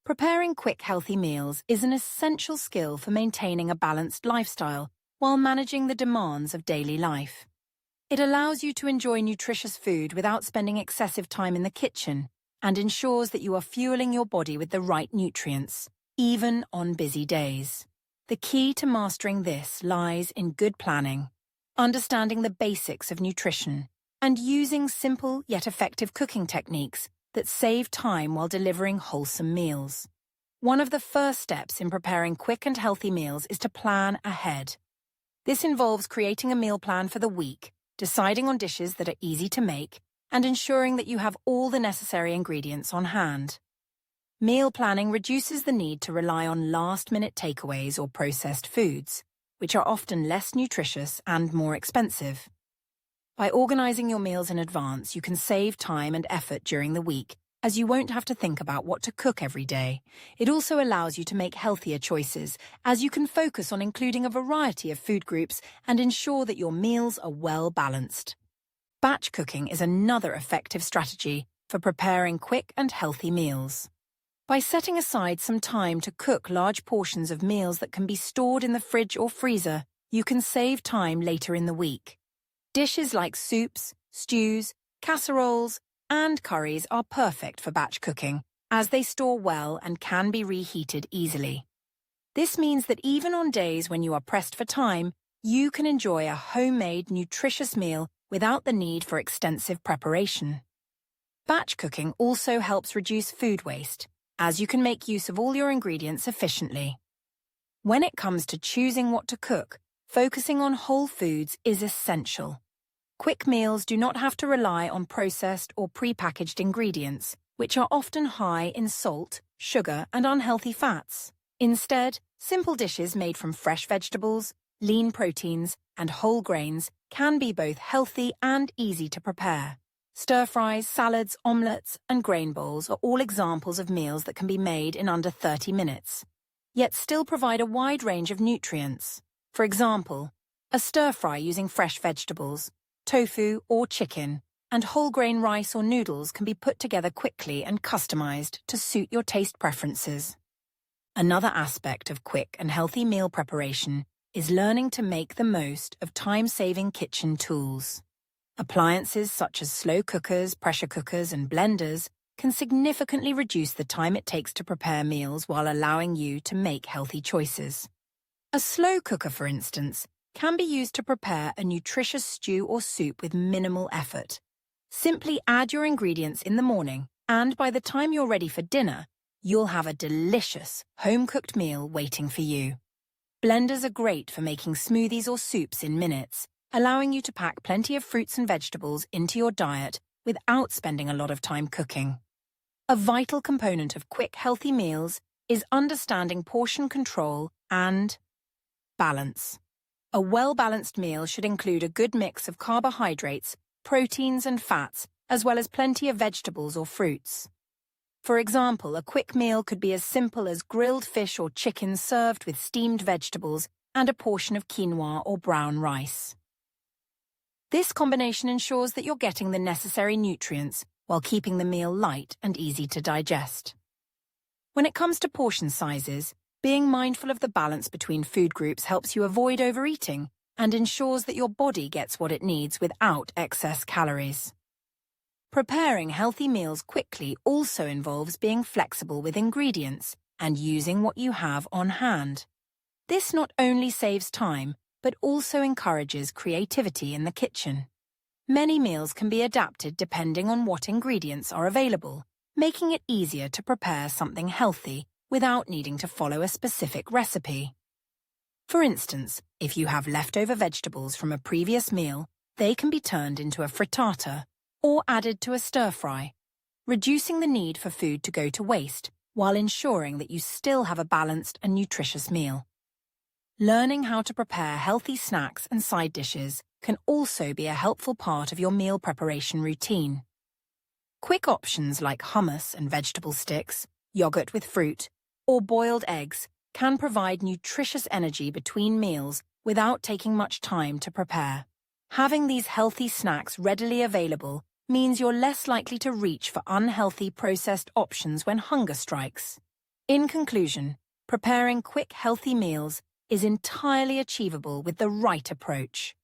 Preparing quick, healthy meals is an essential skill for maintaining a balanced lifestyle while managing the demands of daily life. It allows you to enjoy nutritious food without spending excessive time in the kitchen and ensures that you are fueling your body with the right nutrients, even on busy days. The key to mastering this lies in good planning, understanding the basics of nutrition, and using simple yet effective cooking techniques that save time while delivering wholesome meals. One of the first steps in preparing quick and healthy meals is to plan ahead. This involves creating a meal plan for the week, deciding on dishes that are easy to make, and ensuring that you have all the necessary ingredients on hand. Meal planning reduces the need to rely on last-minute takeaways or processed foods, which are often less nutritious and more expensive. By organizing your meals in advance, you can save time and effort during the week, as you won't have to think about what to cook every day. It also allows you to make healthier choices, as you can focus on including a variety of food groups and ensure that your meals are well balanced. Batch cooking is another effective strategy for preparing quick and healthy meals. By setting aside some time to cook large portions of meals that can be stored in the fridge or freezer, you can save time later in the week. Dishes like soups, stews, casseroles, and curries are perfect for batch cooking, as they store well and can be reheated easily. This means that even on days when you are pressed for time, you can enjoy a homemade, nutritious meal without the need for extensive preparation. Batch cooking also helps reduce food waste, as you can make use of all your ingredients efficiently. When it comes to choosing what to cook, focusing on whole foods is essential. Quick meals do not have to rely on processed or pre-packaged ingredients, which are often high in salt, sugar, and unhealthy fats. Instead, simple dishes made from fresh vegetables, lean proteins, and whole grains can be both healthy and easy to prepare. Stir-fries, salads, omelettes, and grain bowls are all examples of meals that can be made in under 30 minutes, yet still provide a wide range of nutrients. For example, a stir-fry using fresh vegetables, tofu or chicken, and whole grain rice or noodles can be put together quickly and customized to suit your taste preferences. Another aspect of quick and healthy meal preparation is learning to make the most of time-saving kitchen tools. Appliances such as slow cookers, pressure cookers, and blenders can significantly reduce the time it takes to prepare meals while allowing you to make healthy choices. A slow cooker, for instance, can be used to prepare a nutritious stew or soup with minimal effort. Simply add your ingredients in the morning, and by the time you're ready for dinner, you'll have a delicious, home-cooked meal waiting for you. Blenders are great for making smoothies or soups in minutes, allowing you to pack plenty of fruits and vegetables into your diet without spending a lot of time cooking. A vital component of quick, healthy meals is understanding portion control and balance. A well-balanced meal should include a good mix of carbohydrates, proteins, and fats, as well as plenty of vegetables or fruits. For example, a quick meal could be as simple as grilled fish or chicken served with steamed vegetables and a portion of quinoa or brown rice. This combination ensures that you're getting the necessary nutrients while keeping the meal light and easy to digest. When it comes to portion sizes, being mindful of the balance between food groups helps you avoid overeating and ensures that your body gets what it needs without excess calories. Preparing healthy meals quickly also involves being flexible with ingredients and using what you have on hand. This not only saves time, but also encourages creativity in the kitchen. Many meals can be adapted depending on what ingredients are available, making it easier to prepare something healthy without needing to follow a specific recipe. For instance, if you have leftover vegetables from a previous meal, they can be turned into a frittata or added to a stir-fry, reducing the need for food to go to waste while ensuring that you still have a balanced and nutritious meal. Learning how to prepare healthy snacks and side dishes can also be a helpful part of your meal preparation routine. Quick options like hummus and vegetable sticks, yogurt with fruit, or boiled eggs can provide nutritious energy between meals without taking much time to prepare. Having these healthy snacks readily available means you're less likely to reach for unhealthy processed options when hunger strikes. In conclusion, preparing quick, healthy meals is entirely achievable with the right approach.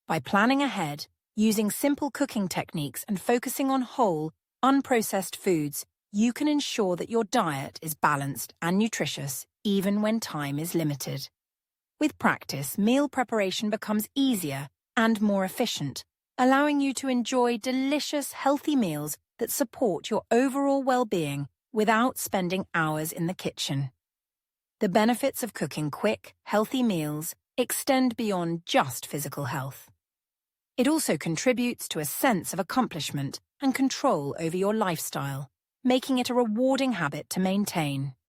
By planning ahead, using simple cooking techniques and focusing on whole, unprocessed foods, you can ensure that your diet is balanced and nutritious even when time is limited. With practice, meal preparation becomes easier and more efficient, allowing you to enjoy delicious, healthy meals that support your overall well-being without spending hours in the kitchen. The benefits of cooking quick, healthy meals extend beyond just physical health. It also contributes to a sense of accomplishment and control over your lifestyle, making it a rewarding habit to maintain.